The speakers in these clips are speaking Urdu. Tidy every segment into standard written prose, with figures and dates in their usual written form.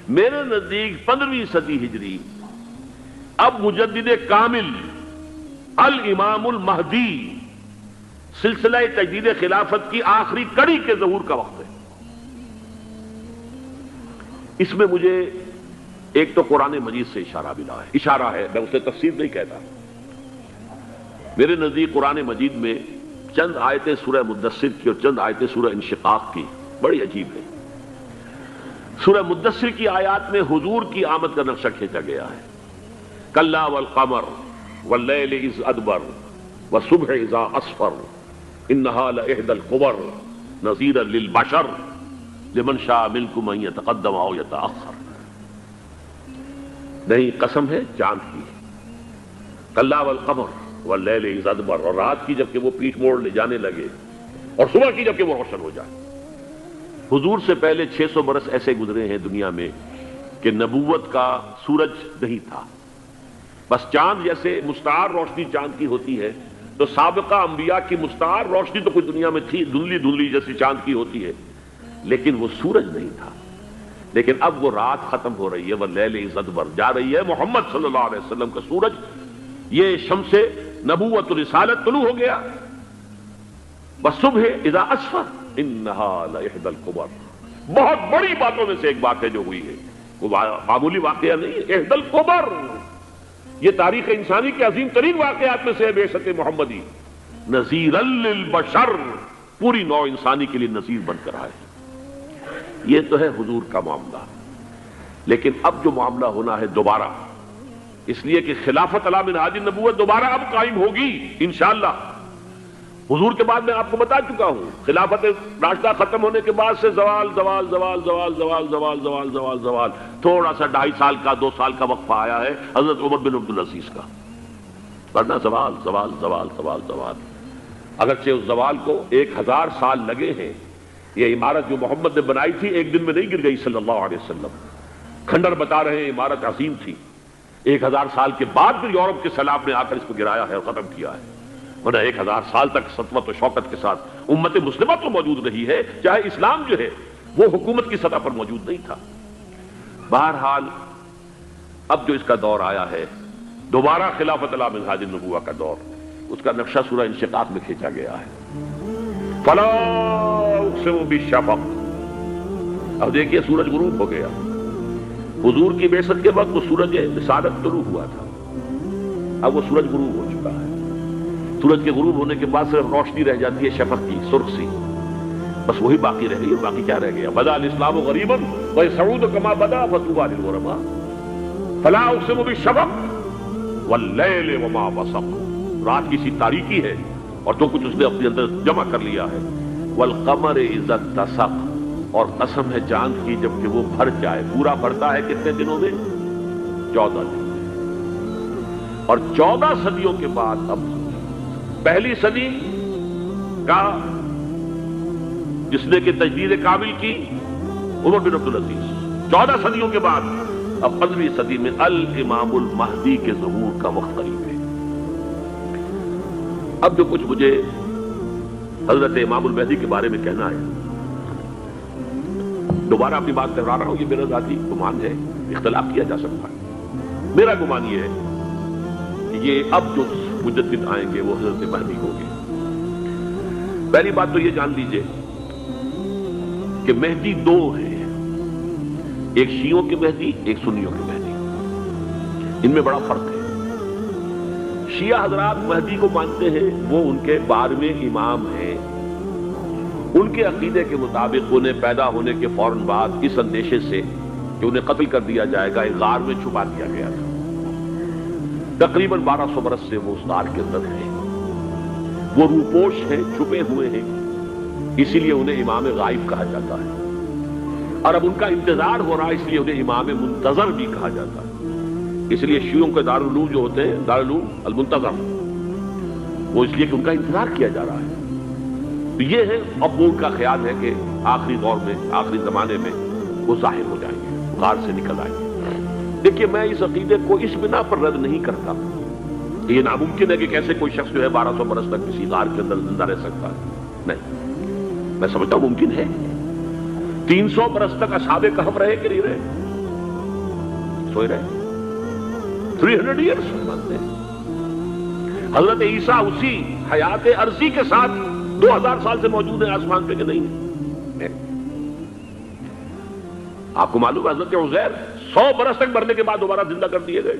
میرے نزدیک 15ویں صدی ہجری اب مجدد کامل الامام المہدی سلسلہ تجدید خلافت کی آخری کڑی کے ظہور کا وقت ہے۔ اس میں مجھے ایک تو قرآن مجید سے اشارہ ہے، میں اسے تفسیر نہیں کہتا۔ میرے نزدیک قرآن مجید میں چند آیتیں سورہ مدثر کی اور چند آیتیں سورہ انشقاق کی بڑی عجیب ہے۔ سورہ مدثر کی آیات میں حضور کی آمد کا نقشہ کھینچا گیا ہے، کلا والقمر واللیل اذ ادبر والصبح اذا اسفر انہا لإحدی الکبر نذیرا للبشر لمن شاء منکم ان یتقدم او یتأخر۔ نہیں، قسم ہے چاند کی، کلا والقمر واللیل اذ ادبر، اور رات کی جبکہ وہ پیٹھ موڑ لے جانے لگے اور صبح کی جبکہ وہ روشن ہو جائے۔ حضور سے پہلے 600 برس ایسے گزرے ہیں دنیا میں کہ نبوت کا سورج نہیں تھا، بس چاند جیسے مستعار روشنی چاند کی ہوتی ہے، تو سابقہ انبیاء کی مستعار روشنی تو کوئی دنیا میں تھی، دھندلی دھندلی جیسی چاند کی ہوتی ہے، لیکن وہ سورج نہیں تھا۔ لیکن اب وہ رات ختم ہو رہی ہے، واللیل اذ ادبر، جا رہی ہے محمد صلی اللہ علیہ وسلم کا سورج، یہ شمس نبوت و رسالت طلوع ہو گیا۔ والصبح اذا اسفر انہا لإحدی الکبر، بہت بڑی باتوں میں سے ایک بات ہے جو ہوئی ہے، وہ معمولی واقعہ نہیں ہے، احدی الکبر، یہ تاریخ انسانی کے عظیم ترین واقعات میں سے ہے بعثت محمدی، نذیرا للبشر، پوری نوع انسانی کے لیے نذیر بن کر آئے۔ یہ تو ہے حضور کا معاملہ، لیکن اب جو معاملہ ہونا ہے دوبارہ، اس لیے کہ خلافت علی منہاج النبوت دوبارہ اب قائم ہوگی انشاءاللہ۔ حضور کے بعد میں آپ کو بتا چکا ہوں، خلافت راشدہ ختم ہونے کے بعد سے زوال زوال زوال زوال زوال زوال زوال زوال زوال، تھوڑا سا 2.5 سال کا 2 سال کا وقفہ آیا ہے حضرت عمر بن عبدالعزیز کا، ورنہ زوال زوال زوال زوال زوال۔ اگرچہ اس زوال کو 1000 سال لگے ہیں، یہ عمارت جو محمد نے بنائی تھی ایک دن میں نہیں گر گئی صلی اللہ علیہ وسلم، کھنڈر بتا رہے ہیں عمارت عظیم تھی، 1000 سال کے بعد پھر یورپ کے سیلاب نے آ کر اس کو گرایا ہے اور ختم کیا ہے، ورنہ 1000 سال تک سطوت و شوکت کے ساتھ امت مسلمہ تو موجود رہی ہے، چاہے اسلام جو ہے وہ حکومت کی سطح پر موجود نہیں تھا۔ بہرحال اب جو اس کا دور آیا ہے دوبارہ خلافت علی منہاج النبوہ کا دور، اس کا نقشہ سورہ انشقاق میں کھینچا گیا ہے، فلا اقسم بالشفق۔ اب دیکھیے سورج غروب ہو گیا، حضور کی بعثت کے وقت وہ سورج رسالت طلوع ہوا تھا، اب وہ سورج غروب ہو چکا ہے۔ سورج کے غروب ہونے کے بعد صرف روشنی رہ جاتی ہے شفق کی، سرخ سی، بس وہی باقی رہ گئی، اور باقی کیا رہ گیا؟ بدا الاسلام غریبا ویسعود کما بدا فطوبی للغرباء، فلا اقسم بالشفق واللیل وما وسق، رات کی سی تاریکی ہے اور تو کچھ اس نے اپنے اندر جمع کر لیا ہے، والقمر اذا اتسق، اور قسم ہے چاند کی جبکہ وہ بھر جائے، پورا بھرتا ہے کتنے دنوں میں؟ 14 دن، اور 14 صدیوں کے بعد اب پہلی صدی کا جس نے کہ تجدید کامل کی عمر بن عبدالعزیز، 14 صدیوں کے بعد اب 15ویں صدی میں الامام المہدی کے ظہور کا وقت قریب ہے۔ اب جو کچھ مجھے حضرت امام المہدی کے بارے میں کہنا ہے، دوبارہ اپنی بات کر رہا ہوں، یہ میرا ذاتی گمان ہے، اختلاف کیا جا سکتا ہے، میرا گمان یہ ہے کہ یہ اب جو مجدد آئیں گے وہ حضرت مہدی ہوں گے۔ پہلی بات تو یہ جان لیجئے کہ مہدی 2 ہیں، ایک شیعوں کے مہدی، ایک سنیوں کے مہدی، ان میں بڑا فرق ہے۔ شیعہ حضرات مہدی کو مانتے ہیں، وہ ان کے 12ویں امام ہیں، ان کے عقیدے کے مطابق انہیں پیدا ہونے کے فوراً بعد اس اندیشے سے کہ انہیں قتل کر دیا جائے گا ایک غار میں چھپا دیا گیا تھا، تقریباً 1200 برس سے وہ اس غار کے اندر ہیں، وہ روپوش ہیں، چھپے ہوئے ہیں، اسی لیے انہیں امام غائب کہا جاتا ہے، اور اب ان کا انتظار ہو رہا ہے، اس لیے انہیں امام منتظر بھی کہا جاتا ہے۔ اس لیے شیعوں کے دارالعلوم جو ہوتے ہیں، دارالعلوم المنتظر، وہ اس لیے کہ ان کا انتظار کیا جا رہا ہے۔ تو یہ ہے، اب وہ ان کا خیال ہے کہ آخری دور میں، آخری زمانے میں وہ ظاہر ہو جائیں گے، غار سے نکل آئیں گے۔ دیکھیے میں اس عقیدے کو اس بنا پر رد نہیں کرتا، یہ ناممکن ہے کہ کیسے کوئی شخص جو ہے 1200 برس تک کسی غار کے اندر زندہ رہ سکتا ہے، نہیں، میں سمجھتا ہوں ممکن ہے۔ 300 برس تک اصحاب کہف رہے کہ نہیں رہے؟ سوئے رہے 300 ایئرس مانتے ہیں. حضرت عیسیٰ اسی حیات عرضی کے ساتھ 2000 سال سے موجود ہیں آسمان پہ کہ نہیں ہے؟ آپ کو معلوم ہے حضرت عزیر 100 برس تک مرنے کے بعد دوبارہ زندہ کر دیے گئے.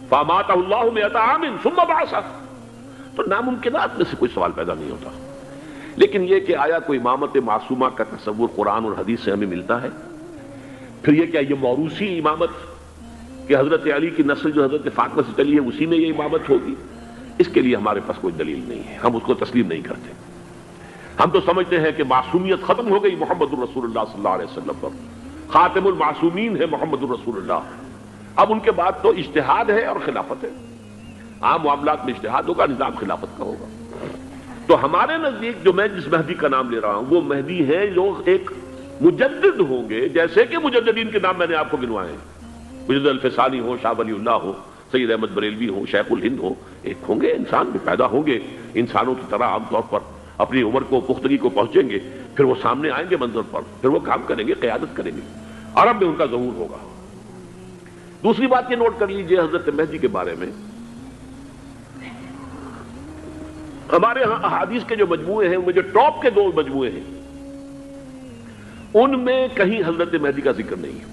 فَأَمَاتَهُ اللَّهُ مِئَةَ عَامٍ ثُمَّ بَعَثَهُ. تو ناممکنات میں سے کوئی سوال پیدا نہیں ہوتا. لیکن یہ کہ آیا کوئی امامت معصومہ کا تصور قرآن اور حدیث سے ہمیں ملتا ہے؟ پھر یہ کیا یہ موروثی امامت کہ حضرت علی کی نسل جو حضرت فاطمہ سے چلی ہے اسی میں یہ امامت ہوگی؟ اس کے لیے ہمارے پاس کوئی دلیل نہیں ہے، ہم اس کو تسلیم نہیں کرتے. ہم تو سمجھتے ہیں کہ معصومیت ختم ہو گئی محمد الرسول اللہ صلی اللہ علیہ وسلم پر. خاتم المعصومین ہے محمد الرسول اللہ. اب ان کے بعد تو اجتہاد ہے اور خلافت ہے. عام معاملات میں اجتہاد ہوگا، نظام خلافت کا ہوگا. تو ہمارے نزدیک جو میں جس مہدی کا نام لے رہا ہوں وہ مہدی ہے جو ایک مجدد ہوں گے، جیسے کہ مجددین کے نام میں نے آپ کو گنوائے ہیں. مجدد الفسانی ہو، شاہ ولی اللہ ہو، سید احمد بریلوی ہو، شیخ الہند ہو. ایک ہوں گے انسان جو پیدا ہوں گے انسانوں کی طرح عام طور پر اپنی عمر کو پختگی کو پہنچیں گے، پھر وہ سامنے آئیں گے منظر پر، پھر وہ کام کریں گے، قیادت کریں گے. عرب میں ان کا ظہور ہوگا. دوسری بات یہ نوٹ کر لیجئے حضرت مہدی کے بارے میں، ہمارے ہاں احادیث کے جو مجموعے ہیں ان میں جو ٹاپ کے 2 مجموعے ہیں ان میں کہیں حضرت مہدی کا ذکر نہیں ہے،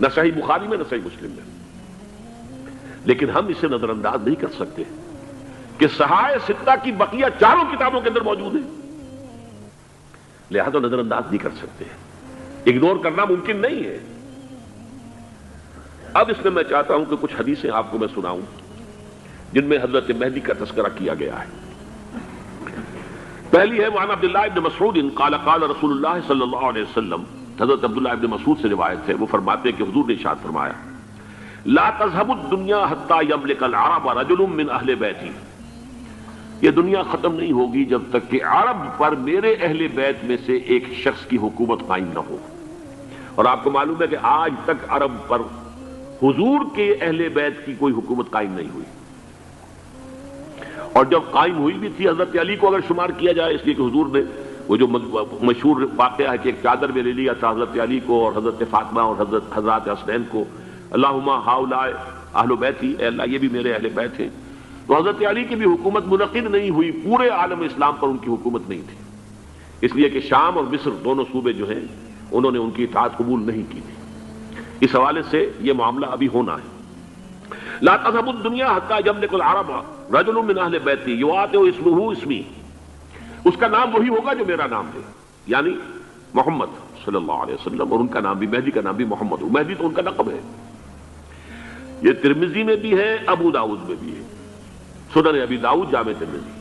نہ صحیح بخاری میں نہ صحیح مسلم میں. لیکن ہم اسے نظر انداز نہیں کر سکتے کہ صحائح ستہ کی بقیہ 4 کتابوں کے اندر موجود ہیں، لہذا نظر انداز نہیں کر سکتے، اگنور کرنا ممکن نہیں ہے. اب اس میں میں چاہتا ہوں کہ کچھ حدیثیں آپ کو میں سناؤں جن میں حضرت مہدی کا تذکرہ کیا گیا ہے. پہلی ہے وعن عبداللہ ابن مسعود قال قال رسول اللہ صلی اللہ علیہ وسلم. حضرت عبداللہ ابن مسعود سے روایت ہے، وہ فرماتے ہیں کہ حضور نے ارشاد فرمایا لا تذهب الدنيا حتى يملك العرب رجل من اہل بیتی. یہ دنیا ختم نہیں ہوگی جب تک کہ عرب پر میرے اہل بیت میں سے ایک شخص کی حکومت قائم نہ ہو. اور آپ کو معلوم ہے کہ آج تک عرب پر حضور کے اہل بیت کی کوئی حکومت قائم نہیں ہوئی. اور جب قائم ہوئی بھی تھی حضرت علی کو اگر شمار کیا جائے، اس لیے کہ حضور نے وہ جو مشہور واقعہ ہے کہ ایک چادر میں لے لیا تھا حضرت علی کو اور حضرت فاطمہ اور حضرت حسنین کو، اللہم ہؤلاء اہل بیتی، اے اللہ یہ بھی میرے اہل بیت ہیں. تو حضرت علی کی بھی حکومت منعقد نہیں ہوئی، پورے عالم اسلام پر ان کی حکومت نہیں تھی، اس لیے کہ شام اور مصر دونوں صوبے جو ہیں انہوں نے ان کی اطاعت قبول نہیں کی تھی. اس حوالے سے یہ معاملہ ابھی ہونا ہے. لا تذهب الدنيا حتى يملك العرب رجل من اہل بیتی یواطئ اسمہ اسمی. اس کا نام وہی ہوگا جو میرا نام ہے، یعنی محمد صلی اللہ علیہ وسلم. اور ان کا نام بھی مہدی کا نام بھی محمد ہو. مہدی تو ان کا لقب ہے. یہ ترمذی میں بھی ہے، ابو داؤد میں بھی ہے، سنن ابی داؤد جامع ترمذی.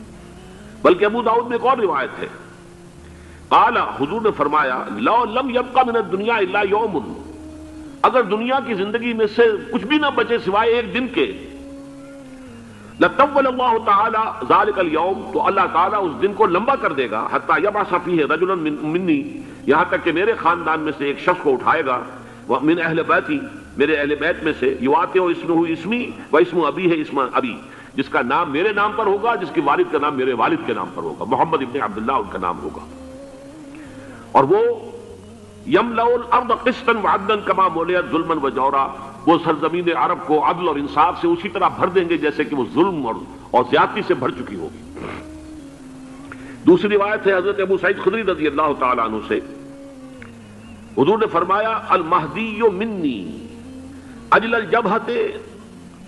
بلکہ ابو داؤد میں ایک اور روایت ہے، قال حضور نے فرمایا لو لم يبق من الدنيا الا يوم. اگر دنیا کی زندگی میں سے کچھ بھی نہ بچے سوائے ایک دن کے، لطول اللہ تعالی ذلك اليوم، تو اللہ تعالیٰ اس دن کو لمبا کر دے گا، حتی یبعث فیہ رجلا منی، یہاں تک کہ میرے خاندان میں سے ایک شخص کو اٹھائے گا، من اہل بیتی، میرے اہل بیت میں سے، یواطئ اسمہ اسمی و اسم ابی ہے اسم ابی، جس کا نام میرے نام پر ہوگا، جس کے والد کا نام میرے والد کے نام پر ہوگا، محمد ابن عبداللہ ان کا نام ہوگا. اور وہ یملأ الارض قسطا وعدلا کما ملئت ظلما وجورا، وہ سرزمین عرب کو عدل اور انصاف سے اسی طرح بھر دیں گے جیسے کہ وہ ظلم اور زیادتی سے بھر چکی ہوگی. دوسری روایت ہے حضرت ابو سعید خدری رضی اللہ تعالی عنہ سے، حضور نے فرمایا المہدی منی اجل الجبہۃ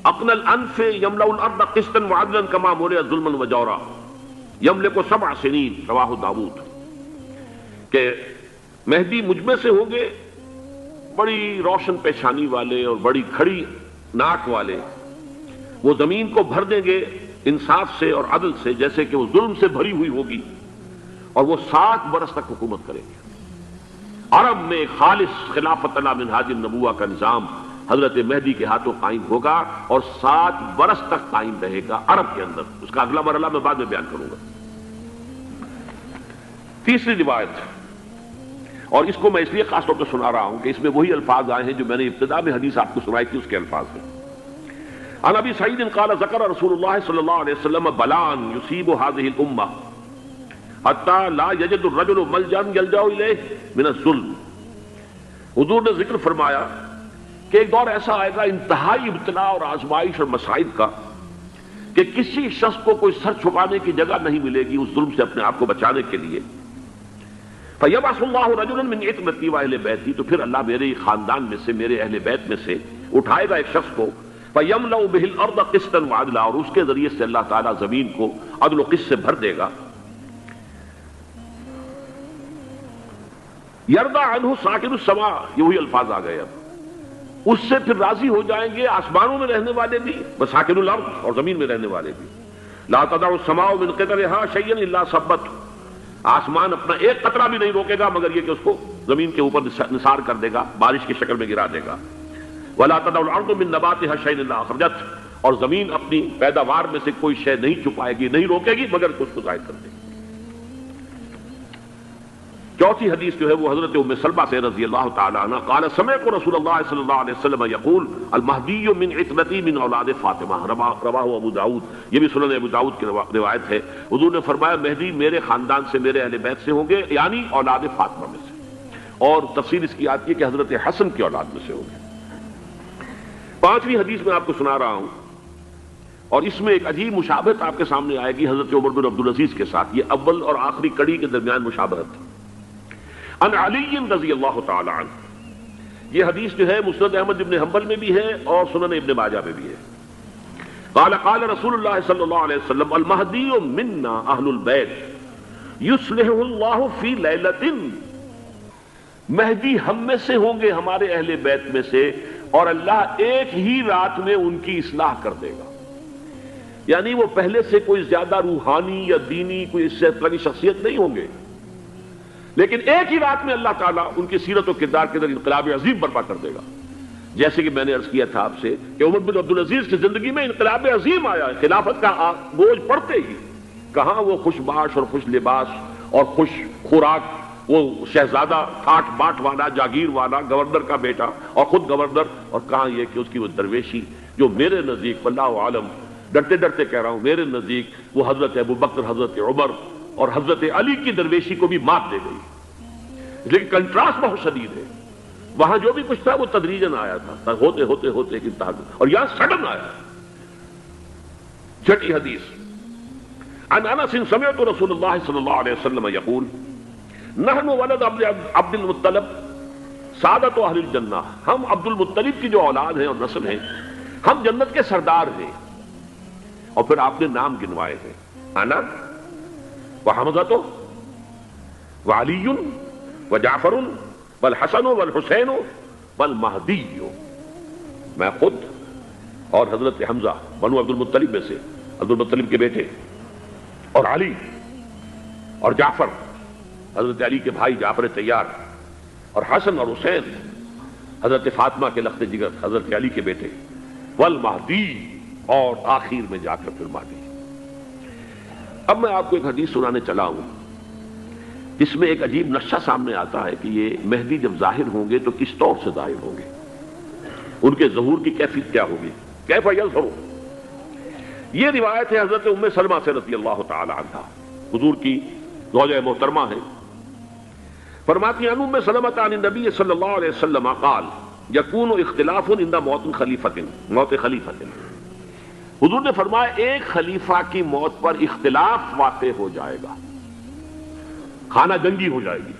اقن الانف یملأ الارض قسطا وعدلا کما ملئت ظلما وجورا یملک 7 سنین، رواہ داؤد. کہ مہدی مجھ میں سے ہوں گے بڑی روشن پیشانی والے اور بڑی کھڑی ناک والے، وہ زمین کو بھر دیں گے انصاف سے اور عدل سے جیسے کہ وہ ظلم سے بھری ہوئی ہوگی، اور وہ 7 برس تک حکومت کریں گے. عرب میں خالص خلافت علی منہاج النبوہ کا نظام حضرت مہدی کے ہاتھوں قائم ہوگا اور 7 برس تک قائم رہے گا عرب کے اندر. اس کا اگلا مرحلہ میں بعد میں بیان کروں گا. تیسری روایت، اور اس کو میں اس لیے خاص طور پہ سنا رہا ہوں کہ اس میں وہی الفاظ آئے ہیں جو میں نے ابتدا میں حدیث آپ کو سنائی تھی اس کے الفاظ ہیں. عن ابی سعید قال ذکر رسول اللہ صلی اللہ علیہ وسلم بلاء یصیب هذه الامہ حتی لا یجد الرجل ملجا یلجا الیہ من الظلم. حضور نے ذکر فرمایا کہ ایک دور ایسا آئے گا انتہائی ابتلا اور آزمائش اور مصائب کا کہ کسی شخص کو کوئی سر چھپانے کی جگہ نہیں ملے گی اس ظلم سے اپنے آپ کو بچانے کے لیے. فَيَبْعَثُ اللَّهُ رَجُلًا مِنْ عِتْرَتِي وَأَهْلِ بَيْتِي، تو پھر اللہ میرے خاندان میں سے، میرے اہل بیت میں سے اٹھائے گا ایک شخص کو. فَيَمْلَأُ بِهِ الْأَرْضَ قِسْطًا وَعَدْلًا، اور اس کے ذریعے سے اللہ تعالیٰ زمین کو عدل و قسط سے بھر دے گا. يَرْضَى عَنْهُ سَاكِنُ السَّمَاءِ، یہ وہی الفاظ آ گئے. اب اس سے پھر راضی ہو جائیں گے آسمانوں میں رہنے والے بھی، وَسَاكِنُ الْأَرْضِ، اور زمین میں رہنے والے بھی. لَا تَدَعُ السَّمَاءُ مِنْ قِطَرِهَا شَيْئًا إِلَّا صَبَّتْهُ، آسمان اپنا ایک قطرہ بھی نہیں روکے گا مگر یہ کہ اس کو زمین کے اوپر نثار کر دے گا، بارش کی شکل میں گرا دے گا. وَلَا تَدَعُ الْأَرْضُ مِن نَبَاتِهَا شَيْئًا إِلَّا أَخْرَجَتْهُ، اور زمین اپنی پیداوار میں سے کوئی شے نہیں چھپائے گی، نہیں روکے گی مگر اس کو ظاہر کر دے گی. چوتھی حدیث جو ہے وہ حضرت ام سلمہ سے رضی اللہ تعالی عنہ قال سمعت رسول اللہ صلی اللہ علیہ وسلم یقول المہدی من عترتی من اولاد فاطمہ، رواہ ابو داؤد، یہ بھی سنن ابو داؤد کی روایت ہے. حضور نے فرمایا مہدی میرے خاندان سے، میرے اہل بیت سے ہوں گے، یعنی اولاد فاطمہ میں سے، اور تفصیل اس کی آتی ہے کہ حضرت حسن کی اولاد میں سے ہوں گے. پانچویں حدیث میں آپ کو سنا رہا ہوں، اور اس میں ایک عجیب مشابہت آپ کے سامنے آئے گی حضرت عمر بن عبدالعزیز کے ساتھ. یہ اول اور آخری کڑی کے درمیان مشابہت. ان علی رضی اللہ تعالی عنہ، یہ حدیث جو ہے مسند احمد ابن حنبل میں بھی ہے اور سنن ابن ماجہ میں بھی ہے. قال قال رسول اللہ صلی اللہ علیہ وسلم المہدی منا اہل البیت یصلحہ اللہ فی لیلۃ، مہدی ہم میں سے ہوں گے، ہمارے اہل بیت میں سے، اور اللہ ایک ہی رات میں ان کی اصلاح کر دے گا. یعنی وہ پہلے سے کوئی زیادہ روحانی یا دینی کوئی اس سے طرح کی شخصیت نہیں ہوں گے، لیکن ایک ہی رات میں اللہ تعالیٰ ان کی سیرت و کردار کے اندر انقلاب عظیم برپا کر دے گا. جیسے کہ میں نے عرض کیا تھا آپ سے کہ عمر بن عبدالعزیز کی زندگی میں انقلاب عظیم آیا، خلافت کا بوجھ پڑتے ہی کہاں وہ خوش باش اور خوش لباس اور خوش خوراک، وہ شہزادہ ٹھاٹ باٹ والا، جاگیر والا، گورنر کا بیٹا اور خود گورنر، اور کہاں یہ کہ اس کی وہ درویشی جو میرے نزدیک واللہ عالم، ڈرتے ڈرتے کہہ رہا ہوں، میرے نزدیک وہ حضرت ابو بکر، حضرت عمر اور حضرت علی کی درویشی کو بھی مات دے گئی. لیکن کنٹراسٹ بہت شدید ہے، وہاں جو بھی کچھ تھا وہ تدریجاً آیا تھا، ہوتے ہوتے ہوتے ایک انتہا، اور یہاں سڈن آیا. چھٹی حدیث عن انس سمعت رسول اللہ صلی اللہ علیہ وسلم یقول نحن ولد عبد المطلب سعادت اہل الجنہ، ہم عبد المطلب کی جو اولاد ہیں اور نسل ہیں، ہم جنت کے سردار ہیں. اور پھر آپ نے نام گنوائے ہیں، انا وحمزۃ وعلی وجعفر والحسن والحسین والمہدی، میں خود اور حضرت حمزہ بنو عبد المطلب میں سے، عبد المطلب کے بیٹے، اور علی اور جعفر حضرت علی کے بھائی جعفر طیار، اور حسن اور حسین حضرت فاطمہ کے لخت جگر حضرت علی کے بیٹے، والمہدی، اور آخر میں جا کر پھر مہدی. اب میں آپ کو ایک حدیث سنانے چلا ہوں جس میں ایک عجیب نقشہ سامنے آتا ہے کہ یہ مہدی جب ظاہر ہوں گے تو کس طور سے ظاہر ہوں گے، ان کے ظہور کی کیفیت کیا ہوگی، کیف یظہر. یہ روایت ہے حضرت ام سلمہ سے رضی اللہ تعالی عنہا، حضور کی زوجہ محترمہ ہے. فرماتی ہیں ام سلمہ عن النبی صلی اللہ علیہ وسلم قال یکون اختلاف عند موت خلیفۃ، موت خلیفۃ. حضور نے فرمایا ایک خلیفہ کی موت پر اختلاف واقع ہو جائے گا، خانہ جنگی ہو جائے گی.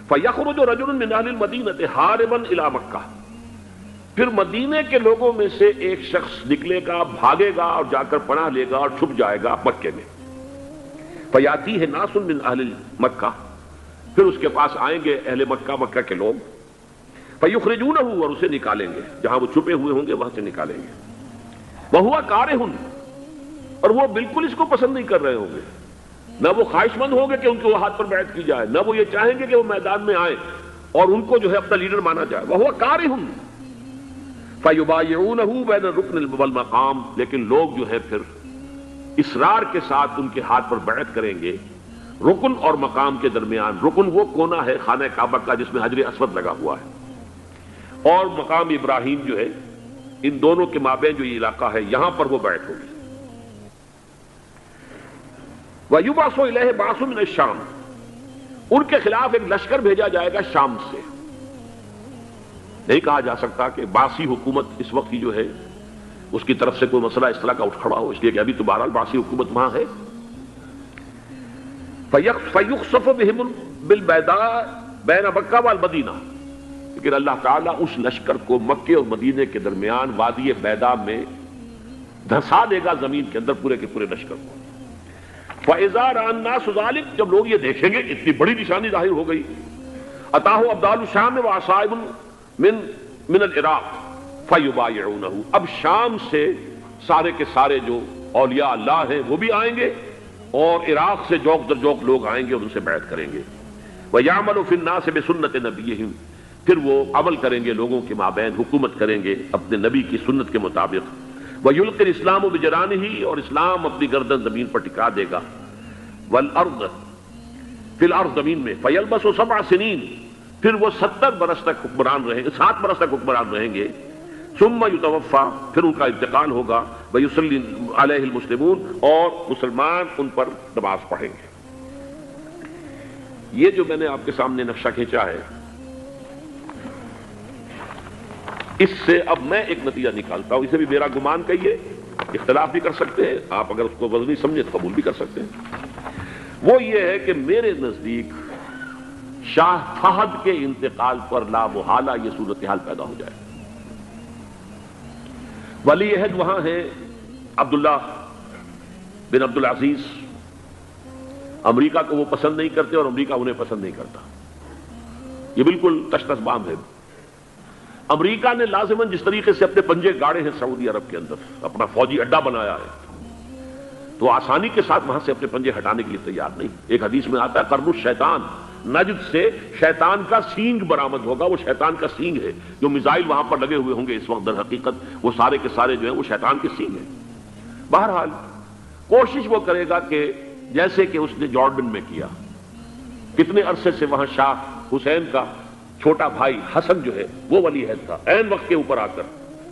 فَيَخْرُجُ رَجُلٌ مِّنْ أَهْلِ الْمَدِينَةِ هَارِبًا إِلَى مَكَّةَ، پھر مدینے کے لوگوں میں سے ایک شخص نکلے گا، بھاگے گا اور جا کر پناہ لے گا اور چھپ جائے گا مکے میں. فَيَأْتِيهِ نَاسٌ مِّنْ أَهْلِ مَكَّةَ، پھر اس کے پاس آئیں گے اہل مکہ، مکہ کے لوگ. فَيُخْرِجُونَهُ، اور اسے نکالیں گے، جہاں وہ چھپے ہوئے ہوں گے وہاں سے نکالیں گے. وَهُوَ كَارِهٌ، اور وہ بالکل اس کو پسند نہیں کر رہے ہوں گے، نہ وہ خواہش مند ہوں گے کہ ان کو ہاتھ پر بیعت کی جائے، نہ وہ یہ چاہیں گے کہ وہ میدان میں آئیں اور ان کو جو ہے اپنا لیڈر مانا جائے. وَهُوَ كَارِهٌ فَيُبَايِعُونَهُ بَيْنَ الرُّكْنِ وَالْمَقَامِ، لیکن لوگ جو ہے پھر اصرار کے ساتھ ان کے ہاتھ پر بیعت کریں گے رکن اور مقام کے درمیان. رکن وہ کونا ہے خانہ کعبہ کا جس میں حجر اسود لگا ہوا ہے، اور مقام ابراہیم جو ہے، ان دونوں کے مابین جو یہ علاقہ ہے یہاں پر وہ بیعت ہوگی. وَيُبْعَثُ إِلَيْهِ بَعْثٌ مِّنَ الشَّامِ، ان کے خلاف ایک لشکر بھیجا جائے گا شام سے. نہیں کہا جا سکتا کہ باسی حکومت اس وقت کی جو ہے اس کی طرف سے کوئی مسئلہ اس طرح کا اٹھ کھڑا ہو، اس لیے کہ ابھی تو بہرحال باسی حکومت وہاں ہے۔ فَيُخْسَفُ بِهِمْ بِالْبَيْضَاءِ بَيْنَ مَکہ وَالْمَدِینَہ، لیکن اللہ تعالیٰ اس لشکر کو مکے اور مدینے کے درمیان وادی بیضاء میں دھسا دے گا زمین کے اندر پورے کے پورے لشکر کو۔ فَإِذَا رَأَى النَّاسُ ذَلِكَ، جب لوگ یہ دیکھیں گے اتنی بڑی نشانی ظاہر ہو گئی، أَتَاهُ أَبْدَالُ الشَّامِ وَعَصَائِبٌ من العراق فَيُبَايِعُونَهُ، اب شام سے سارے کے سارے جو اولیاء اللہ ہیں وہ بھی آئیں گے اور عراق سے جوک در جوک لوگ آئیں گے اور ان سے بیعت کریں گے۔ وَيَعْمَلُ فِي النَّاسِ بِسُنَّةِ نَبِيِّهِمْ، پھر وہ عمل کریں گے لوگوں کے مابین، حکومت کریں گے اپنے نبی کی سنت کے مطابق۔ وَيُلْقِ الْإِسْلَامُ بِجَرَانِهِ، اور اسلام اپنی گردن زمین پر ٹکا دے گا۔ وَالْأَرْضَ فِي الْأَرْض، زمین میں۔ فَيَلْبَسُ 7 سنین، پھر وہ 70 برس تک حکمران رہیں گے، 7 برس تک حکمران رہیں گے۔ ثم یتوفا، پھر ان کا انتقال ہوگا۔ ویصلی علیہ المسلمون، اور مسلمان ان پر نماز پڑھیں گے۔ یہ جو میں نے آپ کے سامنے نقشہ کھینچا ہے، اس سے اب میں ایک نتیجہ نکالتا ہوں، اسے بھی میرا گمان کہیے، اختلاف بھی کر سکتے ہیں آپ، اگر اس کو وزنی سمجھے تو قبول بھی کر سکتے ہیں۔ وہ یہ ہے کہ میرے نزدیک شاہ فہد کے انتقال پر لا محالہ یہ صورتحال پیدا ہو جائے۔ ولی عہد وہاں ہے عبداللہ بن عبدالعزیز، امریکہ کو وہ پسند نہیں کرتے اور امریکہ انہیں پسند نہیں کرتا، یہ بالکل تشخص بام ہے۔ امریکہ نے لازماً جس طریقے سے اپنے پنجے گاڑے ہیں سعودی عرب کے اندر، اپنا فوجی اڈا بنایا ہے، تو آسانی کے ساتھ وہاں سے اپنے پنجے ہٹانے کے لیے تیار نہیں۔ ایک حدیث میں آتا ہے قرن الشیطان، نجد سے شیطان کا سینگ برآمد ہوگا، وہ شیطان کا سینگ ہے۔ جو میزائل وہاں پر لگے ہوئے ہوں گے اس وقت در حقیقت وہ سارے کے سارے جو ہیں وہ شیطان کے سینگ ہیں۔ بہرحال کوشش وہ کرے گا کہ جیسے کہ اس نے جارڈن میں کیا، کتنے عرصے سے وہاں شاہ حسین کا چھوٹا بھائی حسن جو ہے وہ ولی عہد تھا، عین وقت کے اوپر آ کر،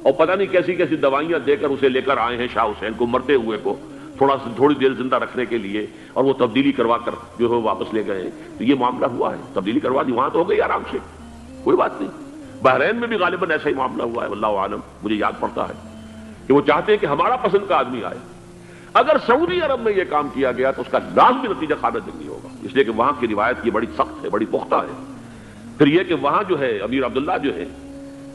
اور پتہ نہیں کیسی کیسی دوائیاں دے کر اسے لے کر آئے ہیں شاہ حسین کو، مرتے ہوئے کو تھوڑی دیر زندہ رکھنے کے لیے، اور وہ تبدیلی کروا کر جو ہے واپس لے گئے۔ تو یہ معاملہ ہوا ہے، تبدیلی کروا دی، وہاں تو ہو گئی آرام سے، کوئی بات نہیں۔ بحرین میں بھی غالباً ایسا ہی معاملہ ہوا ہے، واللہ عالم، مجھے یاد پڑتا ہے کہ وہ چاہتے ہیں کہ ہمارا پسند کا آدمی آئے۔ اگر سعودی عرب میں یہ کام کیا گیا تو اس کا لازمی نتیجہ خانہ جنگی ہوگا، اس لیے کہ وہاں کی روایت یہ بڑی سخت ہے، بڑی پختہ ہے۔ پھر یہ کہ وہاں جو ہے امیر عبداللہ جو ہے،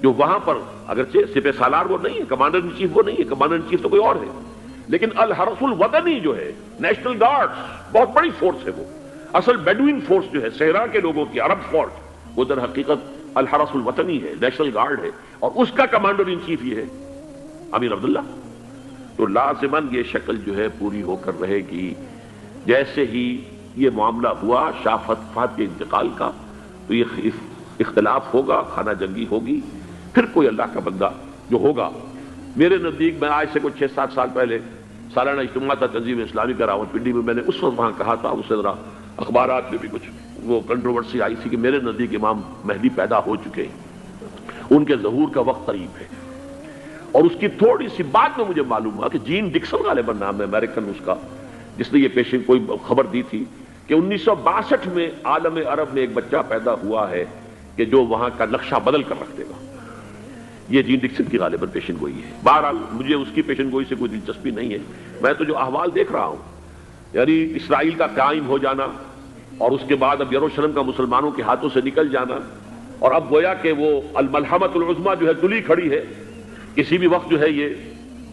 جو وہاں پر اگرچہ سپہ سالار وہ نہیں ہے، کمانڈر ان چیف وہ نہیں ہے، کمانڈر ان چیف تو کوئی اور ہے، لیکن الحرس الوطنی جو ہے، نیشنل گارڈز، بہت بڑی فورس ہے وہ، اصل بیڈوین فورس جو ہے صحرا کے لوگوں کی، عرب فورس، وہ در حقیقت الحرس الوطنی ہے، نیشنل گارڈ ہے، اور اس کا کمانڈر ان چیف یہ ہے امیر عبداللہ۔ تو لازماً یہ شکل جو ہے پوری ہو کر رہے گی۔ جیسے ہی یہ معاملہ ہوا شاہ فہد کے انتقال کا، تو یہ اختلاف ہوگا، خانہ جنگی ہوگی، پھر کوئی اللہ کا بندہ جو ہوگا۔ میرے نزدیک، میں آج سے کوئی 6-7 سال پہلے سالانہ اجتماع تھا تنظیم اسلامی کا راولپنڈی میں، میں نے اس وقت وہاں کہا تھا، اس سے ذرا اخبارات میں بھی کچھ وہ کنٹروورسی آئی تھی کہ میرے نزدیک امام مہدی پیدا ہو چکے ہیں، ان کے ظہور کا وقت قریب ہے۔ اور اس کی تھوڑی سی بات میں مجھے معلوم ہوا کہ جین ڈکسن غالباً نام ہے امریکن اس کا، جس نے یہ پیشن کوئی خبر دی تھی کہ 1962 میں عالم عرب میں ایک بچہ پیدا ہوا ہے کہ جو وہاں کا نقشہ بدل کر رکھ دے گا۔ یہ جین ڈکسن کی غالباً پیشن گوئی ہے۔ بہرحال مجھے اس کی پیشن گوئی سے کوئی دلچسپی نہیں ہے، میں تو جو احوال دیکھ رہا ہوں، یعنی اسرائیل کا قائم ہو جانا، اور اس کے بعد اب یروشلم کا مسلمانوں کے ہاتھوں سے نکل جانا، اور اب گویا کہ وہ الملحمۃ العظمیٰ جو ہے تلی کھڑی ہے، کسی بھی وقت جو ہے یہ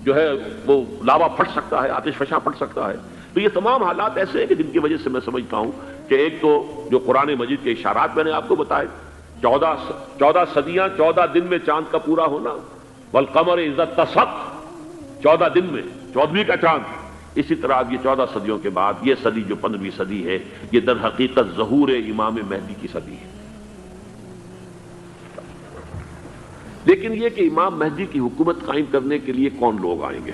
جو ہے وہ لاوا پھٹ سکتا ہے، آتش فشاں پھٹ سکتا ہے۔ تو یہ تمام حالات ایسے ہیں کہ جن کی وجہ سے میں سمجھتا ہوں کہ ایک تو جو قرآن مجید کے اشارات میں نے آپ کو بتائے، 14 صدیاں، 14 دن میں چاند کا پورا ہونا، والقمر اذا اتسق، 14 دن میں 14ویں کا چاند۔ اسی طرح اب یہ 14 صدیوں کے بعد یہ صدی جو 15ویں صدی ہے، یہ در حقیقت ظہور امام مہدی کی صدی ہے۔ لیکن یہ کہ امام مہدی کی حکومت قائم کرنے کے لیے کون لوگ آئیں گے؟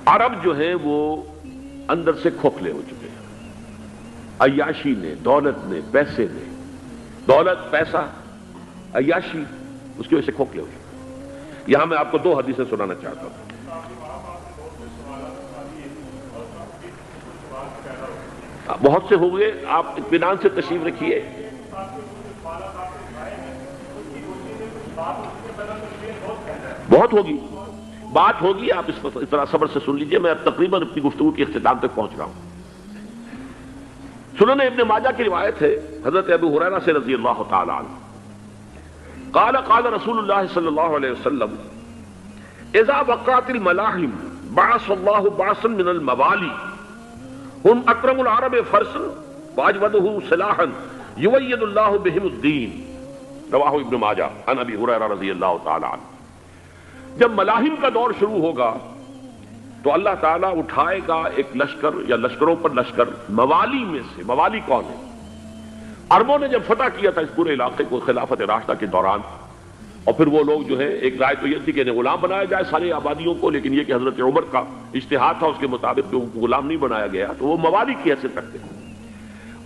عرب جو ہیں وہ اندر سے کھوکھلے ہو چکے ہیں، عیاشی نے، دولت نے، پیسے نے، دولت، پیسہ، عیاشی، اس کی وجہ سے کھوکھلے ہو چکے ہیں۔ یہاں میں آپ کو 2 حدیثیں سنانا چاہتا ہوں۔ بہت سے ہو گئے، آپ اطمینان سے تشریف رکھیے۔ بہت ہوگی، بات ہوگی، آپ اس طرح صبر سے سن لیجئے، میں اب تقریباً اپنی گفتگو کے اختتام تک پہنچ رہا ہوں۔ سنن ابن ماجہ کی روایت ہے حضرت ابو ہریرہ سے رضی اللہ تعالی عنہ، قال قال رسول اللہ صلی اللہ علیہ وسلم اذا وقعت الملاحم بعث اللہ بعثا من الموالی ہم اکرم العرب فرسا واجودہ سلاحا یوید اللہ بہم الدین، رواہ ابن ماجہ عن ابی ہریرہ رضی اللہ تعالی عنہ۔ جب ملاحم کا دور شروع ہوگا تو اللہ تعالیٰ اٹھائے گا ایک لشکر یا لشکروں پر لشکر موالی میں سے۔ موالی کون ہے؟ عربوں نے جب فتح کیا تھا اس پورے علاقے کو خلافت راشدہ کے دوران، اور پھر وہ لوگ جو ہے ایک رائے تو یہ تھی کہ انہیں غلام بنایا جائے ساری آبادیوں کو، لیکن یہ کہ حضرت عمر کا اجتہاد تھا، اس کے مطابق ان کو غلام نہیں بنایا گیا، تو وہ موالی کی حیثیت رکھتے ہیں۔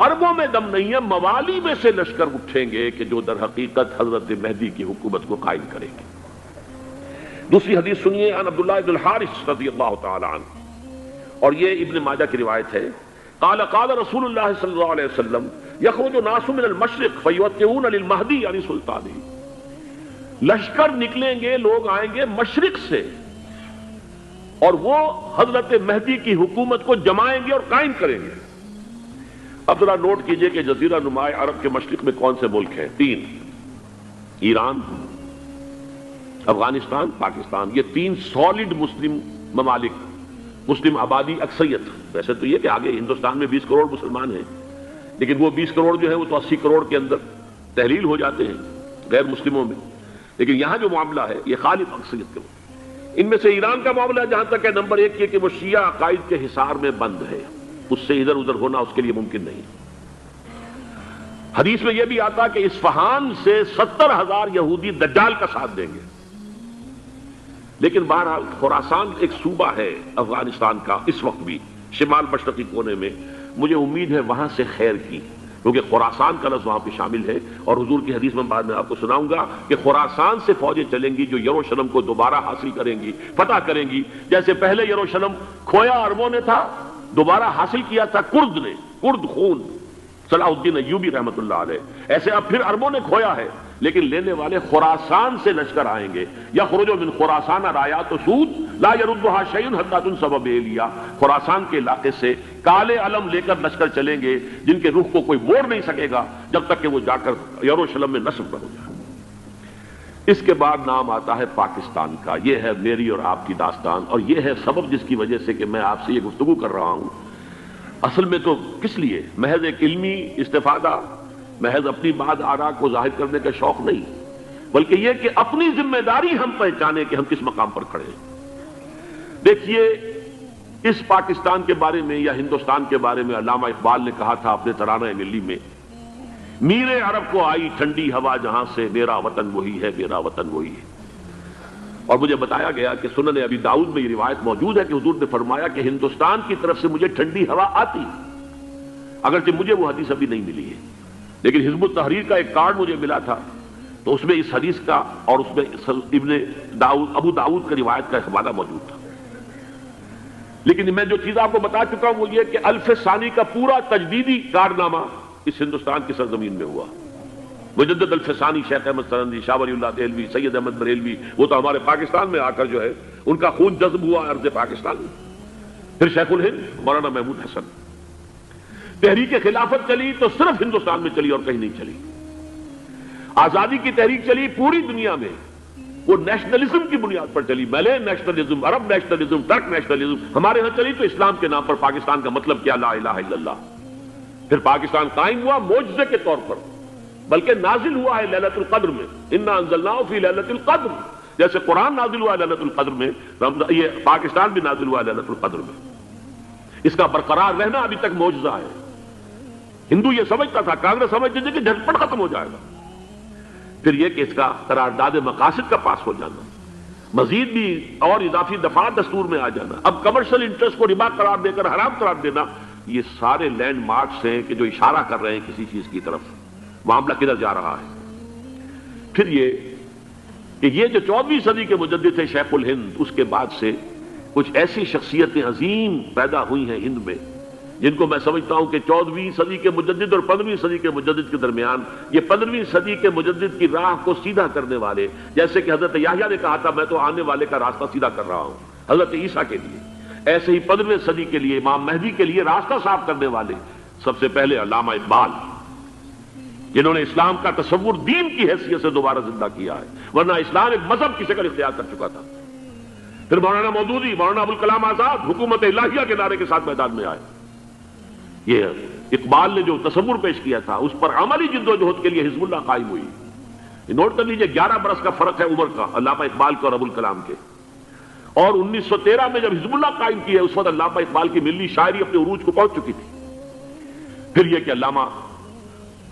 عربوں میں دم نہیں ہے، موالی میں سے لشکر اٹھیں گے کہ جو در حقیقت حضرت مہدی کی حکومت کو قائم کریں گے۔ دوسری حدیث سنیے عن عبداللہ بن الحارث رضی اللہ تعالی عنہ، اور یہ ابن ماجہ کی روایت ہے، قال قال رسول اللہ صلی اللہ علیہ وسلم یخرج ناس من المشرق فیوطئون للمہدی یعنی سلطانی، لشکر نکلیں گے، لوگ آئیں گے مشرق سے اور وہ حضرت مہدی کی حکومت کو جمائیں گے اور قائم کریں گے۔ اب ذرا نوٹ کیجئے کہ جزیرہ نما عرب کے مشرق میں کون سے ملک ہیں؟ تین، ایران، افغانستان، پاکستان، یہ تین سالڈ مسلم ممالک، مسلم آبادی اکثریت۔ ویسے تو یہ کہ آگے ہندوستان میں 20 کروڑ مسلمان ہیں، لیکن وہ 20 کروڑ جو ہے وہ تو 80 کروڑ کے اندر تحلیل ہو جاتے ہیں غیر مسلموں میں، لیکن یہاں جو معاملہ ہے یہ خالص اکثریت کے ملک۔ ان میں سے ایران کا معاملہ جہاں تک ہے نمبر 1 یہ کہ وہ شیعہ عقائد کے حصار میں بند ہے، اس سے ادھر ادھر ہونا اس کے لیے ممکن نہیں۔ حدیث میں یہ بھی آتا کہ اصفہان سے 70,000 یہودی دجال کا ساتھ دیں گے، لیکن بہرحال خراسان ایک صوبہ ہے افغانستان کا اس وقت بھی شمال مشرقی کونے میں، مجھے امید ہے وہاں سے خیر کی، کیونکہ خراسان کا لفظ وہاں پہ شامل ہے، اور حضور کی حدیث میں بعد میں آپ کو سناؤں گا کہ خراسان سے فوجیں چلیں گی جو یروشلم کو دوبارہ حاصل کریں گی، فتح کریں گی۔ جیسے پہلے یروشلم کھویا عربوں نے تھا، دوبارہ حاصل کیا تھا کرد نے، کرد خون صلاح الدین ایوبی رحمت اللہ علیہ، ایسے اب پھر عربوں نے کھویا ہے، لیکن لینے والے خراسان سے لشکر آئیں گے۔ یخرج من خراسان رایات سود لا یردھا شیء حتی تنصب بإیلیا، خراسان کے علاقے سے کالے علم لے کر لشکر چلیں گے جن کے رخ کو کوئی موڑ نہیں سکے گا جب تک کہ وہ جا کر یروشلم میں نصب نہ ہو جائے۔ اس کے بعد نام آتا ہے پاکستان کا۔ یہ ہے میری اور آپ کی داستان، اور یہ ہے سبب جس کی وجہ سے کہ میں آپ سے یہ گفتگو کر رہا ہوں۔ اصل میں تو کس لیے؟ محض ایک علمی استفادہ، محض اپنی بات آراء کو ظاہر کرنے کا شوق نہیں، بلکہ یہ کہ اپنی ذمہ داری ہم پہچانے کہ ہم کس مقام پر کھڑے ہیں۔ دیکھیے اس پاکستان کے بارے میں یا ہندوستان کے بارے میں علامہ اقبال نے کہا تھا اپنے ترانہ ملی میں، میرے عرب کو آئی ٹھنڈی ہوا جہاں سے، میرا وطن وہی ہے، میرا وطن وہی ہے۔ اور مجھے بتایا گیا کہ سنن ابی داؤد میں یہ روایت موجود ہے کہ حضور نے فرمایا کہ ہندوستان کی طرف سے مجھے ٹھنڈی ہوا آتی، اگرچہ مجھے وہ حدیث ابھی نہیں ملی ہے، لیکن حزب التحریر کا ایک کارڈ مجھے ملا تھا، تو اس میں اس حدیث کا اور اس میں ابو داؤد کا روایت کا حوالہ موجود تھا۔ لیکن میں جو چیز آپ کو بتا چکا ہوں وہ یہ کہ الف ثانی کا پورا تجدیدی کارنامہ اس ہندوستان کی سرزمین میں ہوا۔ مجدد الف ثانی شیخ احمد سرندی، شاہ ولی اللہ دہلوی، سید احمد بریلوی، وہ تو ہمارے پاکستان میں آ کر جو ہے ان کا خون جذب ہوا ارض پاکستان میں۔ پھر شیخ الہند مولانا محمود حسن۔ تحریک خلافت چلی تو صرف ہندوستان میں چلی اور کہیں نہیں چلی۔ آزادی کی تحریک چلی پوری دنیا میں، وہ نیشنلزم کی بنیاد پر چلی، ملے نیشنلزم، عرب نیشنلزم، ترک نیشنلزم۔ ہمارے ہاں چلی تو اسلام کے نام پر، پاکستان کا مطلب کیا؟ لا الہ الا اللہ۔ پھر پاکستان قائم ہوا معجزے کے طور پر، بلکہ نازل ہوا ہے لیلۃ القدر میں، انا انزلناہ فی لیلۃ القدر، جیسے قرآن نازل ہوا ہے لیلۃ القدر میں، یہ پاکستان بھی نازل ہوا ہے لیلۃ القدر میں۔ اس کا برقرار رہنا ابھی تک معجزہ ہے۔ ہندو یہ سمجھتا تھا، کانگریس سمجھتی تھی کہ جھٹپٹ ختم ہو جائے گا۔ پھر یہ کہ اس کا قرارداد مقاصد کا پاس ہو جانا، مزید بھی اور اضافی دفعات دستور میں آ جانا، اب کمرشل انٹرسٹ کو ربا قرار دے کر حرام قرار دینا، یہ سارے لینڈ مارکس ہیں کہ جو اشارہ کر رہے ہیں کسی چیز کی طرف، معاملہ کدھر جا رہا ہے۔ پھر یہ کہ یہ جو 14ویں صدی کے مجدد تھے شیخ الہند، اس کے بعد سے کچھ ایسی شخصیتیں عظیم پیدا ہوئی ہیں ہند میں جن کو میں سمجھتا ہوں کہ 14ویں صدی کے مجدد اور 15ویں صدی کے مجدد کے درمیان یہ 15ویں صدی کے مجدد کی راہ کو سیدھا کرنے والے، جیسے کہ حضرت یحییٰ نے کہا تھا میں تو آنے والے کا راستہ سیدھا کر رہا ہوں حضرت عیسیٰ کے لیے، ایسے ہی 15ویں صدی کے لیے امام مہدی کے لیے راستہ صاف کرنے والے سب سے پہلے علامہ اقبال، جنہوں نے اسلام کا تصور دین کی حیثیت سے دوبارہ زندہ کیا ہے، ورنہ اسلام ایک مذہب کی شکل اختیار کر چکا تھا۔ پھر مولانا مودودی، مولانا ابوالکلام آزاد حکومت الہیہ کے نعرے کے ساتھ میدان میں آئے۔ یہ اقبال نے جو تصور پیش کیا تھا اس پر عملی جدوجہد کے لیے حزب اللہ قائم ہوئی۔ یہ نوٹ کر لیجئے 11 برس کا فرق ہے عمر کا علامہ اقبال کے اور ابوالکلام کے، اور 1913 میں جب حزب اللہ قائم کی ہے اس وقت علامہ اقبال کی ملی شاعری اپنے عروج کو پہنچ چکی تھی۔ پھر یہ کہ علامہ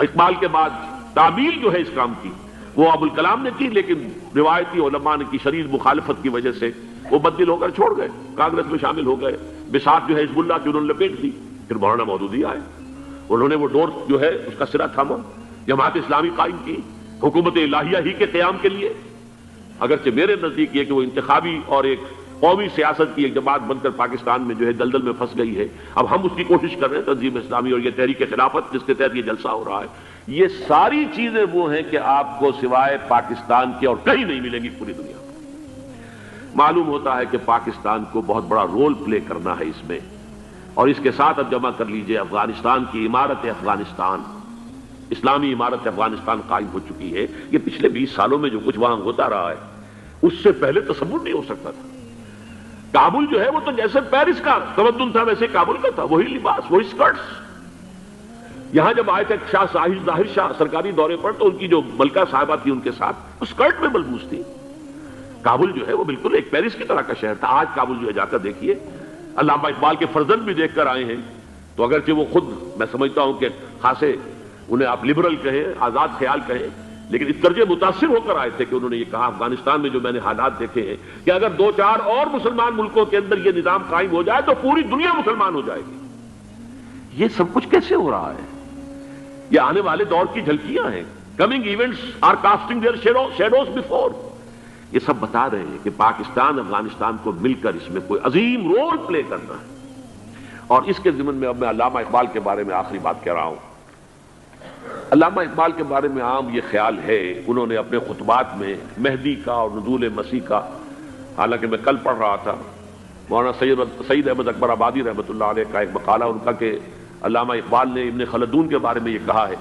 اقبال کے بعد تعمیل جو ہے اس کام کی وہ ابوالکلام نے کی، لیکن روایتی علماء نے کی شدید مخالفت کی وجہ سے وہ بددل ہو کر چھوڑ گئے، کانگریس میں شامل ہو گئے، بساط جو ہے حزب اللہ کی انہوں نے لپیٹ دی۔ پھر مولانا مودودی آئے، انہوں نے وہ ڈور جو ہے اس کا سرا تھاما، جماعت اسلامی قائم کی حکومت الہیہ ہی کے قیام کے لیے، اگرچہ میرے نزدیک یہ کہ وہ انتخابی اور ایک قومی سیاست کی ایک جماعت بن کر پاکستان میں جو ہے دلدل میں پھنس گئی ہے۔ اب ہم اس کی کوشش کر رہے ہیں، تنظیم اسلامی اور یہ تحریک خلافت جس کے تحت یہ جلسہ ہو رہا ہے، یہ ساری چیزیں وہ ہیں کہ آپ کو سوائے پاکستان کے اور کہیں نہیں ملیں گی پوری دنیا میں۔ معلوم ہوتا ہے کہ پاکستان کو بہت بڑا رول پلے کرنا ہے اس میں، اور اس کے ساتھ اب جمع کر لیجئے افغانستان کی عمارت افغانستان، اسلامی عمارت افغانستان قائم ہو چکی ہے۔ یہ پچھلے 20 سالوں میں جو کچھ وہاں ہوتا رہا ہے اس سے پہلے تصور نہیں ہو سکتا تھا۔ کابل جو ہے وہ تو جیسے پیرس کا تمدن تھا ویسے کابل کا تھا، وہی لباس، وہی سکرٹس۔ یہاں جب آئے تھے شاہ ظاہر شاہ سرکاری دورے پر تو ان کی جو ملکہ صاحبہ تھی ان کے ساتھ وہ سکرٹ میں ملبوس تھی۔ کابل جو ہے وہ بالکل ایک پیرس کی طرح کا شہر تھا۔ آج کابل جو ہے جا کر دیکھیے، علامہ اقبال کے فرزند بھی دیکھ کر آئے ہیں، تو اگرچہ وہ خود میں سمجھتا ہوں کہ خاصے انہیں آپ لبرل کہیں، آزاد خیال کہیں، لیکن اس درجے متاثر ہو کر آئے تھے کہ انہوں نے یہ کہا افغانستان میں جو میں نے حالات دیکھے ہیں کہ اگر 2-4 اور مسلمان ملکوں کے اندر یہ نظام قائم ہو جائے تو پوری دنیا مسلمان ہو جائے گی۔ یہ سب کچھ کیسے ہو رہا ہے؟ یہ آنے والے دور کی جھلکیاں ہیں۔ Coming events are casting their shadows before. یہ سب بتا رہے ہیں کہ پاکستان افغانستان کو مل کر اس میں کوئی عظیم رول پلے کرنا ہے۔ اور اس کے ضمن میں اب میں علامہ اقبال کے بارے میں آخری بات کہہ رہا ہوں۔ علامہ اقبال کے بارے میں عام یہ خیال ہے، انہوں نے اپنے خطبات میں مہدی کا اور نزول مسیح کا، حالانکہ میں کل پڑھ رہا تھا مولانا سعید احمد اکبر آبادی رحمۃ اللہ علیہ کا ایک مقالہ ان کا کہ علامہ اقبال نے ابن خلدون کے بارے میں یہ کہا ہے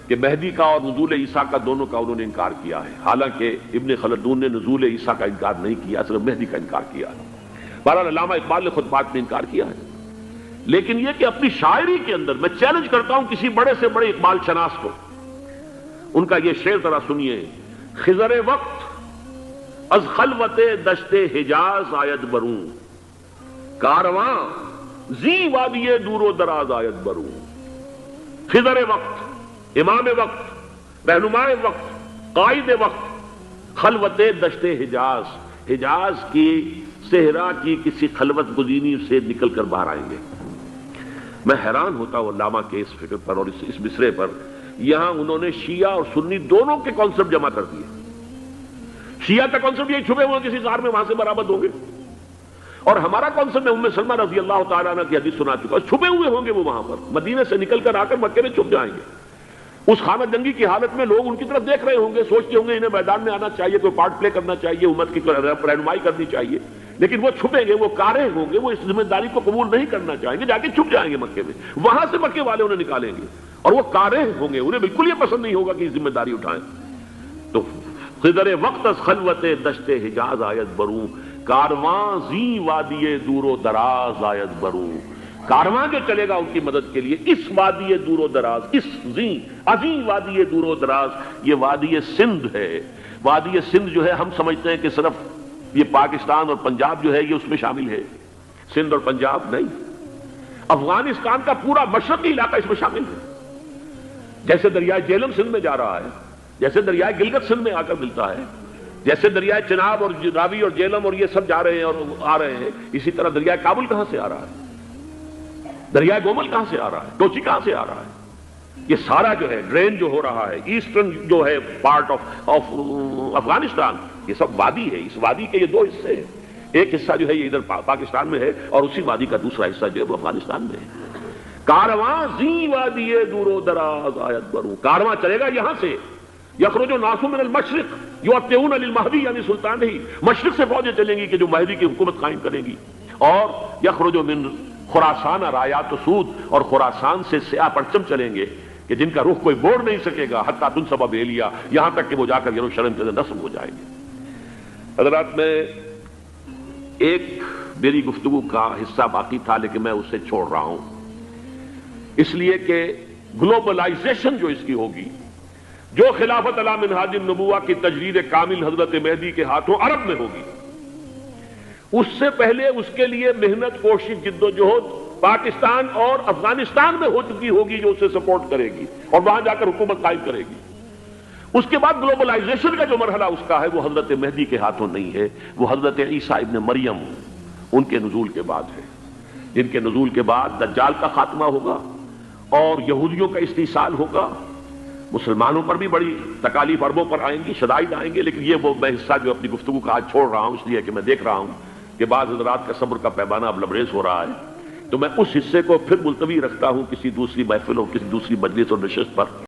کہ مہدی کا اور نزول عیسیٰ کا دونوں کا انہوں نے انکار کیا ہے، حالانکہ ابن خلدون نے نزول عیسیٰ کا انکار نہیں کیا، صرف مہدی کا انکار کیا ہے۔ بہرحال علامہ اقبال نے خطبات میں انکار کیا ہے، لیکن یہ کہ اپنی شاعری کے اندر میں چیلنج کرتا ہوں کسی بڑے سے بڑے اقبال شناس کو، ان کا یہ شعر ذرا سنیے۔ خضر وقت از خلوت دشت حجاز آید بروں، کارواں زی وادی دور و دراز آید بروں۔ خضر وقت، امام وقت، رہنمائے وقت، قائد وقت، خلوت دشت حجاز، حجاز کی صحرا کی کسی خلوت گزینی سے نکل کر باہر آئیں گے۔ میں حیران ہوتا ہوں علامہ کے اس فکر پر اور اس مصرے پر۔ یہاں انہوں نے شیعہ اور سنی دونوں کے کانسیپٹ جمع کر دیے۔ شیعہ کا کانسیپٹ یہ چھپے ہوئے کسی غار میں وہاں سے برآمد ہوں گے، اور ہمارا کانسیپٹ میں ام سلمہ رضی اللہ تعالیٰ عنہ کی حدیث سنا چکا، چھپے ہوئے ہوں گے وہ وہاں پر، مدینے سے نکل کر آ کر مکے میں چھپ جائیں گے۔ اس خانہ جنگی کی حالت میں لوگ ان کی طرف دیکھ رہے ہوں گے، سوچتے ہوں گے انہیں میدان میں آنا چاہیے، کوئی پارٹ پلے کرنا چاہیے، امت کی رہنمائی کرنی چاہیے، لیکن وہ چھپیں گے، وہ کارے ہوں گے، وہ اس ذمہ داری کو قبول نہیں کرنا چاہیں گے، جا کے چھپ جائیں گے مکے میں، وہاں سے مکے والے انہیں نکالیں گے، اور وہ کارے ہوں گے، انہیں بالکل یہ پسند نہیں ہوگا کہ ذمہ داری اٹھائیں۔ تو خضر وقت از خلوت دشت حجاز آید بروں، کارواں زی وادی دور و دراز آید بروں۔ کارواں جو چلے گا ان کی مدد کے لیے اس وادی دور و دراز، اس عظیم وادی دور و دراز، یہ وادی سندھ ہے۔ وادی سندھ جو ہے ہم سمجھتے ہیں کہ صرف یہ پاکستان اور پنجاب جو ہے یہ اس میں شامل ہے، سندھ اور پنجاب نہیں، افغانستان کا پورا مشرقی علاقہ اس میں شامل ہے۔ جیسے دریائے جیلم سندھ میں جا رہا ہے، جیسے دریائے گلگت سندھ میں آ کر ملتا ہے، جیسے دریائے چناب اور راوی اور جیلم اور یہ سب جا رہے ہیں اور آ رہے ہیں، اسی طرح دریائے کابل کہاں سے آ رہا ہے، دریائے گومل کہاں سے آ رہا ہے، ٹوچی کہاں سے آ رہا ہے، یہ سارا جو ہے ڈرین جو ہو رہا ہے ایسٹرن جو ہے پارٹ آف افغانستان، یہ سب وادی ہے۔ اس وادی کے یہ دو حصے ہیں، ایک حصہ جو ہے یہ ادھر پاکستان میں ہے اور اسی وادی کا دوسرا حصہ جو ہے وہ افغانستان میں ہے۔ کارواں زی وادی دور و دراز آیت برو، کارواں چلے گا یہاں سے، یخرج الناس من المشرق یؤتون للمہدی یعنی سلطان ہی، مشرق سے فوجیں چلیں گی کہ جو مہدی کی حکومت قائم کریں گی، اور یخرج من خراسان رایات سود، اور خراسان سے سیاہ پرچم چلیں گے کہ جن کا رخ کوئی موڑ نہیں سکے گا، حتیٰ تنصب بیلیا، یہاں تک کہ وہ جا کر یروشلم کے اندر نصب ہو جائیں گے۔ حضرات، میں ایک میری گفتگو کا حصہ باقی تھا لیکن میں اسے چھوڑ رہا ہوں، اس لیے کہ گلوبلائزیشن جو اس کی ہوگی، جو خلافت علی منہاج النبوہ کی تجرید کامل حضرت مہدی کے ہاتھوں عرب میں ہوگی، اس سے پہلے اس کے لیے محنت، کوشش، جد و جہد پاکستان اور افغانستان میں ہو چکی ہوگی جو اسے سپورٹ کرے گی اور وہاں جا کر حکومت قائم کرے گی۔ اس کے بعد گلوبلائزیشن کا جو مرحلہ اس کا ہے وہ حضرت مہدی کے ہاتھوں نہیں ہے، وہ حضرت عیسیٰ ابن مریم ان کے نزول کے بعد ہے، جن کے نزول کے بعد دجال کا خاتمہ ہوگا اور یہودیوں کا استحصال ہوگا۔ مسلمانوں پر بھی بڑی تکالیف عربوں پر آئیں گی، شدائد آئیں گے، لیکن یہ وہ میں حصہ جو اپنی گفتگو کا آج چھوڑ رہا ہوں اس لیے کہ میں دیکھ رہا ہوں کہ بعض حضرات کا صبر کا پیمانہ اب لبریز ہو رہا ہے، تو میں اس حصے کو پھر ملتوی رکھتا ہوں کسی دوسری محفل اور کسی دوسری مجلس اور نشست پر۔